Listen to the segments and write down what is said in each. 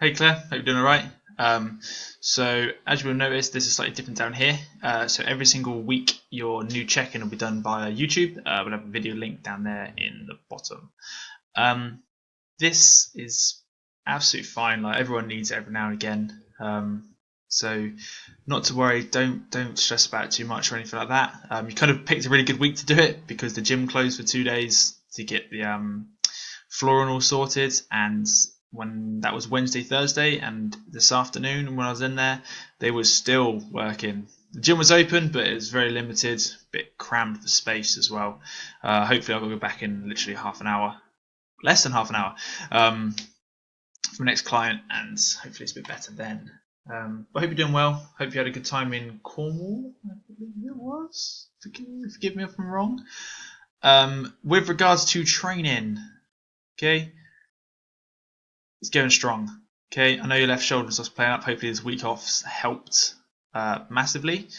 Hey Claire, hope you're doing alright. So as you will notice, this is slightly different down here. So every single week your new check-in will be done via YouTube. We'll have a video link down there in the bottom. This is absolutely fine, like everyone needs it every now and again. So not to worry, don't stress about it too much or anything like that. You kind of picked a really good week to do it because the gym closed for 2 days to get the flooring all sorted, and when that was Wednesday, Thursday, and this afternoon when I was in there, they were still working. The gym was open, but it was very limited, a bit crammed for space as well. Hopefully I'll go back in literally half an hour, less than half an hour, for my next client, and hopefully it's a bit better then. But I hope you're doing well. Hope you had a good time in Cornwall, I believe it was. Forgive me if I'm wrong. With regards to training, okay, it's going strong. Okay, I know your left shoulder starts playing up. Hopefully this week off's helped massively.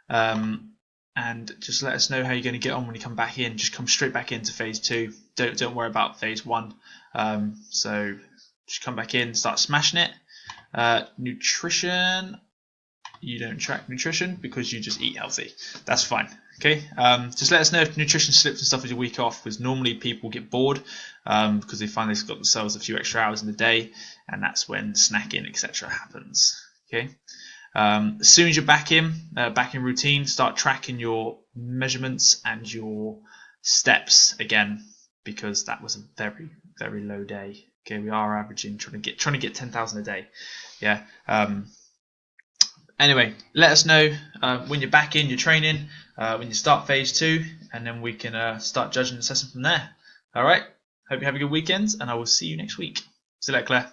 And just let us know how you're going to get on when you come back in. Just come straight back into phase 2. Don't worry about phase 1. So just come back in, start smashing it. Nutrition, you don't track nutrition because you just eat healthy. That's fine. Okay, just let us know if nutrition slips and stuff with your week off, because normally people get bored because they find they've got themselves a few extra hours in the day, and that's when snacking, etc. happens. Okay, as soon as you're back in routine, start tracking your measurements and your steps again, because that was a very, very low day. Okay, we are averaging trying to get 10,000 a day. Yeah. Anyway, let us know when you're back in your training, when you start phase 2, and then we can start judging and assessing from there. All right. Hope you have a good weekend, and I will see you next week. See you later, Claire.